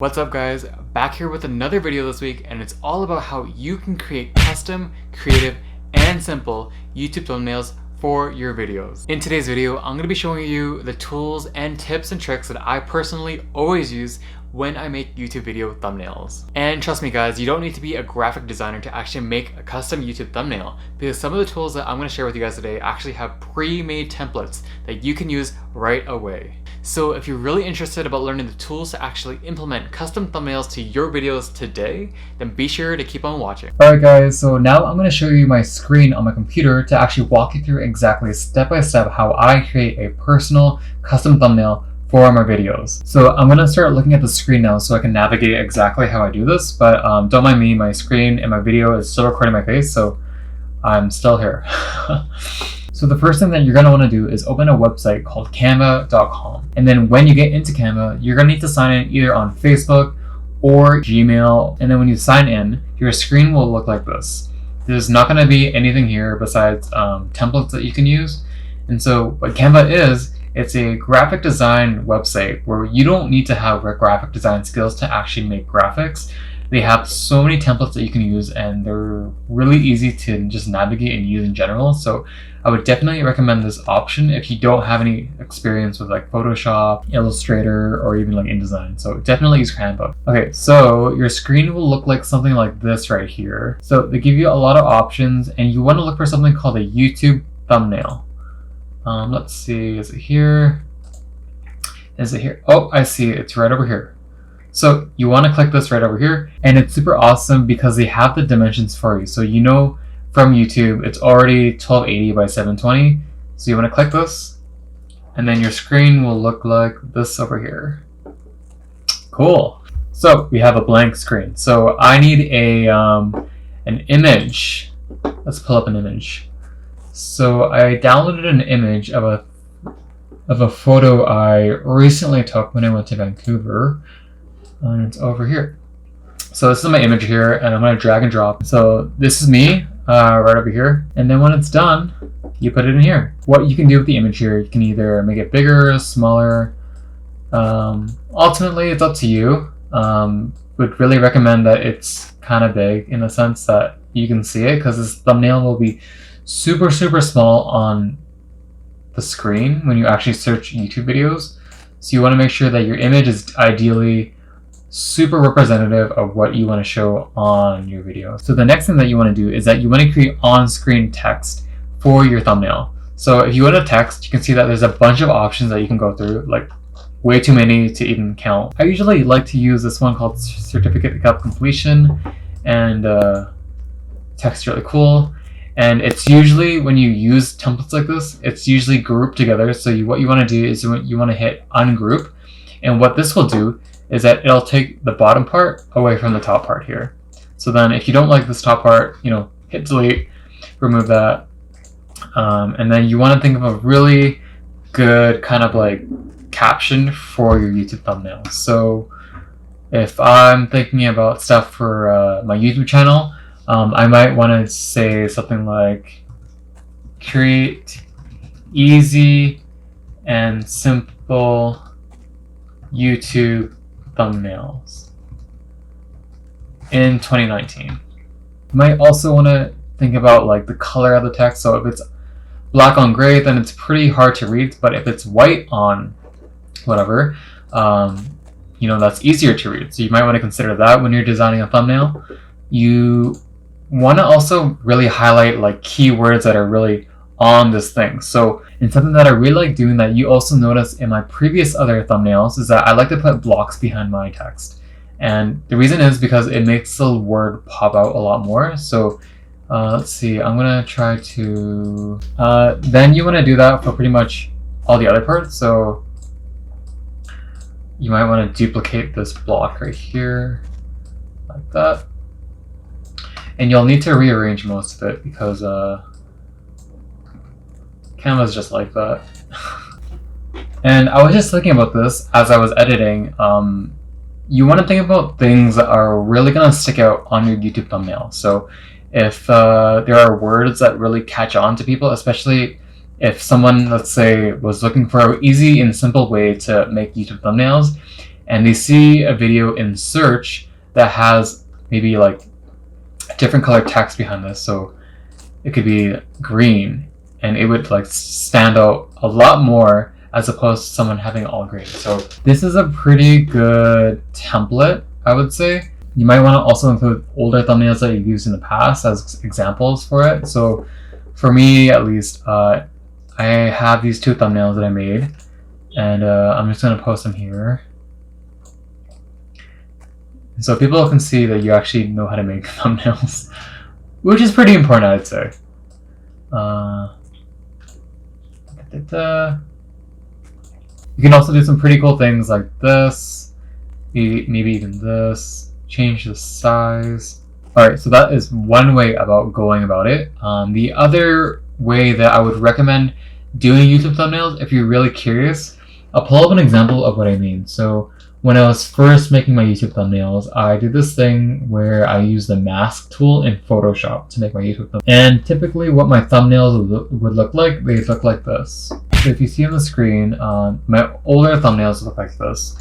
What's up guys, back here with another video this week, and it's all about how you can create custom, creative, and simple YouTube thumbnails for your videos. In today's video, I'm going to be showing you the tools and tips and tricks that I personally always use when I make YouTube video thumbnails. And trust me guys, you don't need to be a graphic designer to actually make a custom YouTube thumbnail, because some of the tools that I'm going to share with you guys today actually have pre-made templates that you can use right away. So if you're really interested about learning the tools to actually implement custom thumbnails to your videos today, then be sure to keep on watching. Alright guys, so now I'm going to show you my screen on my computer to actually walk you through exactly step by step how I create a personal custom thumbnail for my videos. So I'm going to start looking at the screen now so I can navigate exactly how I do this, but don't mind me, my screen and my video is still recording my face, so I'm still here. So the first thing that you're going to want to do is open a website called canva.com. And then when you get into Canva, you're going to need to sign in either on Facebook or Gmail. And then when you sign in, your screen will look like this. There's not going to be anything here besides templates that you can use. And so what Canva is, it's a graphic design website where you don't need to have graphic design skills to actually make graphics. They have so many templates that you can use, and they're really easy to just navigate and use in general. So I would definitely recommend this option if you don't have any experience with like Photoshop, Illustrator, or even like InDesign. So definitely use Canva. Okay, so your screen will look like something like this right here. So they give you a lot of options, and you want to look for something called a YouTube thumbnail. Let's see, is it here? Is it here? Oh, I see it. It's right over here. So you want to click this right over here, and it's super awesome because they have the dimensions for you. So you know from YouTube it's already 1280 by 720. So you want to click this, and then your screen will look like this over here. Cool. So we have a blank screen. So I need an image. Let's pull up an image. So I downloaded an image of a photo I recently took when I went to Vancouver. And it's over here. So this is my image here, and I'm going to drag and drop. So this is me right over here, and then when it's done, you put it in here. What you can do with the image here, you can either make it bigger, smaller. Ultimately, it's up to you. Would really recommend that it's kind of big in the sense that you can see it, because this thumbnail will be super small on the screen when you actually search YouTube videos. So you want to make sure that your image is ideally super representative of what you want to show on your video. So the next thing that you want to do is that you want to create on-screen text for your thumbnail. So if you want to text, you can see that there's a bunch of options that you can go through, like way too many to even count. I usually like to use this one called Certificate of Completion, and text really cool. And it's usually, when you use templates like this, it's usually grouped together. So what you want to do is you want to hit ungroup, and what this will do is that it'll take the bottom part away from the top part here. So then if you don't like this top part, hit delete, remove that. And then you want to think of a really good kind of like caption for your YouTube thumbnail. So if I'm thinking about stuff for my YouTube channel, I might want to say something like, create easy and simple YouTube thumbnails in 2019. You might also want to think about like the color of the text. So if it's black on gray, then it's pretty hard to read, but if it's white on whatever, that's easier to read. So you might want to consider that when you're designing a thumbnail. You want to also really highlight like keywords that are really on this thing. So, and something that I really like doing that you also notice in my previous other thumbnails is that I like to put blocks behind my text. And the reason is because it makes the word pop out a lot more. So let's see, I'm going to try to, then you want to do that for pretty much all the other parts. So you might want to duplicate this block right here like that. And you'll need to rearrange most of it because Canva's just like that. And I was just thinking about this as I was editing. You want to think about things that are really going to stick out on your YouTube thumbnail. So if there are words that really catch on to people, especially if someone, let's say, was looking for an easy and simple way to make YouTube thumbnails, and they see a video in search that has maybe like a different color text behind this, so it could be green, and it would like stand out a lot more as opposed to someone having all green. So this is a pretty good template, I would say. You might want to also include older thumbnails that you've used in the past as examples for it. So for me, at least, I have these 2 thumbnails that I made, and I'm just going to post them here. So people can see that you actually know how to make thumbnails, which is pretty important, I'd say. You can also do some pretty cool things like this, maybe even this. Change the size. Alright, so that is one way about going about it. The other way that I would recommend doing YouTube thumbnails, if you're really curious, I'll pull up an example of what I mean. So when I was first making my YouTube thumbnails, I did this thing where I use the mask tool in Photoshop to make my YouTube thumbnails. And typically what my thumbnails would look like, they look like this. So if you see on the screen, my older thumbnails look like this.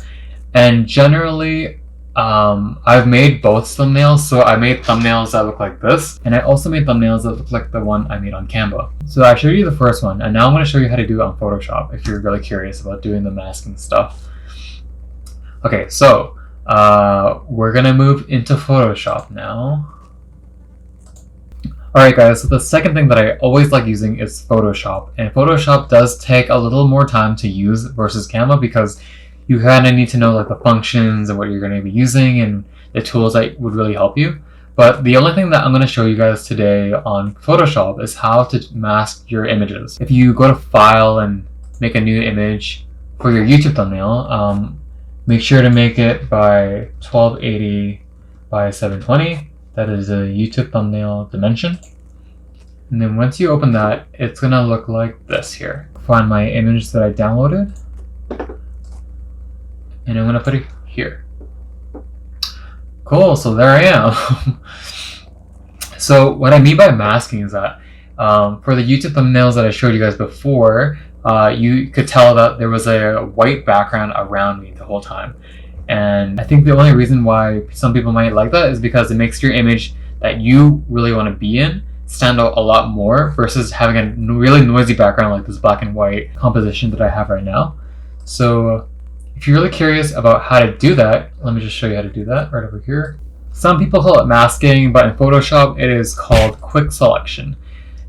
And generally, I've made both thumbnails, so I made thumbnails that look like this, and I also made thumbnails that look like the one I made on Canva. So I showed you the first one, and now I'm going to show you how to do it on Photoshop if you're really curious about doing the masking stuff. Okay, so we're going to move into Photoshop now. Alright guys, so the second thing that I always like using is Photoshop, and Photoshop does take a little more time to use versus Canva because you kind of need to know like the functions and what you're going to be using and the tools that would really help you. But the only thing that I'm going to show you guys today on Photoshop is how to mask your images. If you go to File and make a new image for your YouTube thumbnail, make sure to make it by 1280 by 720. That is a YouTube thumbnail dimension. And then once you open that, it's going to look like this here. Find my image that I downloaded, and I'm going to put it here. Cool, so there I am. So what I mean by masking is that for the YouTube thumbnails that I showed you guys before, you could tell that there was a white background around me the whole time. And I think the only reason why some people might like that is because it makes your image that you really want to be in stand out a lot more versus having a really noisy background like this black and white composition that I have right now. So if you're really curious about how to do that, let me just show you how to do that right over here. Some people call it masking, but in Photoshop it is called quick selection.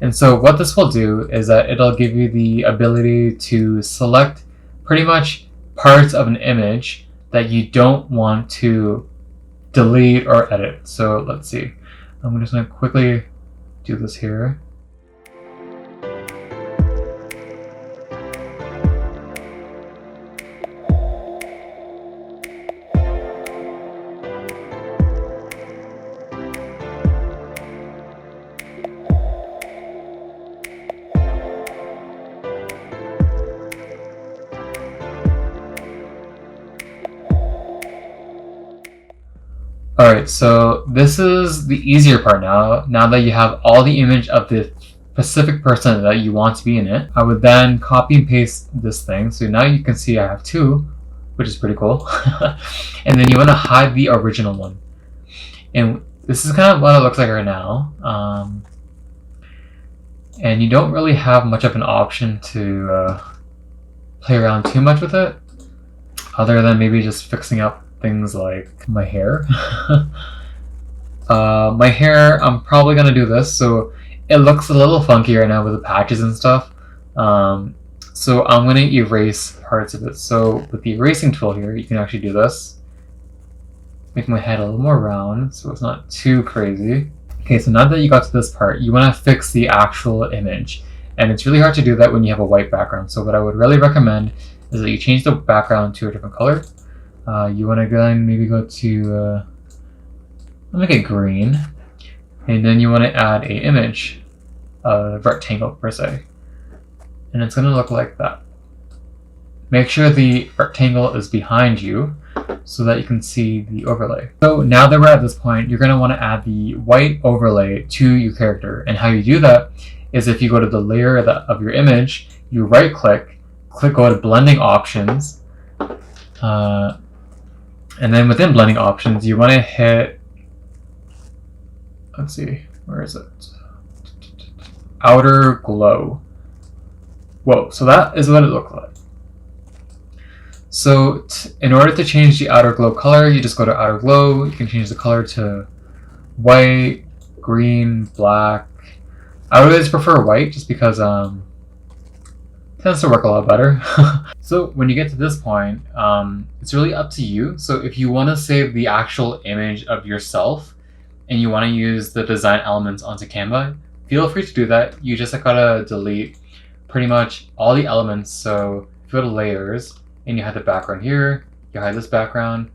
And so what this will do is that it'll give you the ability to select pretty much parts of an image that you don't want to delete or edit. So let's see. I'm just going to quickly do this here. Alright, so this is the easier part now. Now that you have all the image of the specific person that you want to be in it, I would then copy and paste this thing. So now you can see I have 2, which is pretty cool. And then you want to hide the original one. And this is kind of what it looks like right now. And you don't really have much of an option to play around too much with it, other than maybe just fixing up things like my hair. My hair, I'm probably gonna do this, so it looks a little funky right now with the patches and stuff. So I'm gonna erase parts of it. So with the erasing tool here, you can actually do this. Make my head a little more round so it's not too crazy. Okay, so now that you got to this part, you want to fix the actual image. And it's really hard to do that when you have a white background. So what I would really recommend is that you change the background to a different color. You want to go and maybe go to, I'll make it green. And then you want to add a image, a rectangle per se. And it's going to look like that. Make sure the rectangle is behind you so that you can see the overlay. So now that we're at this point, you're going to want to add the white overlay to your character. And how you do that is if you go to the layer of your image, you right click, go to blending options, And then within blending options, you want to hit, let's see, where is it? Outer glow. Whoa, so that is what it looked like. So in order to change the outer glow color, you just go to outer glow. You can change the color to white, green, black. I would always prefer white just because it tends to work a lot better. So when you get to this point, it's really up to you. So if you want to save the actual image of yourself and you want to use the design elements onto Canva, feel free to do that. You just gotta delete pretty much all the elements. So if you go to layers and you have the background here, you hide this background,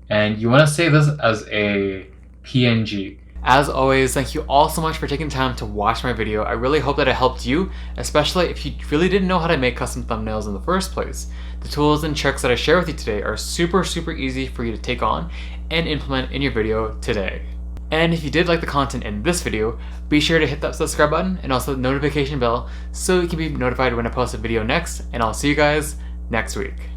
and you want to save this as a PNG. As always, thank you all so much for taking time to watch my video. I really hope that it helped you, especially if you really didn't know how to make custom thumbnails in the first place. The tools and tricks that I share with you today are super easy for you to take on and implement in your video today. And if you did like the content in this video, be sure to hit that subscribe button and also the notification bell so you can be notified when I post a video next, and I'll see you guys next week.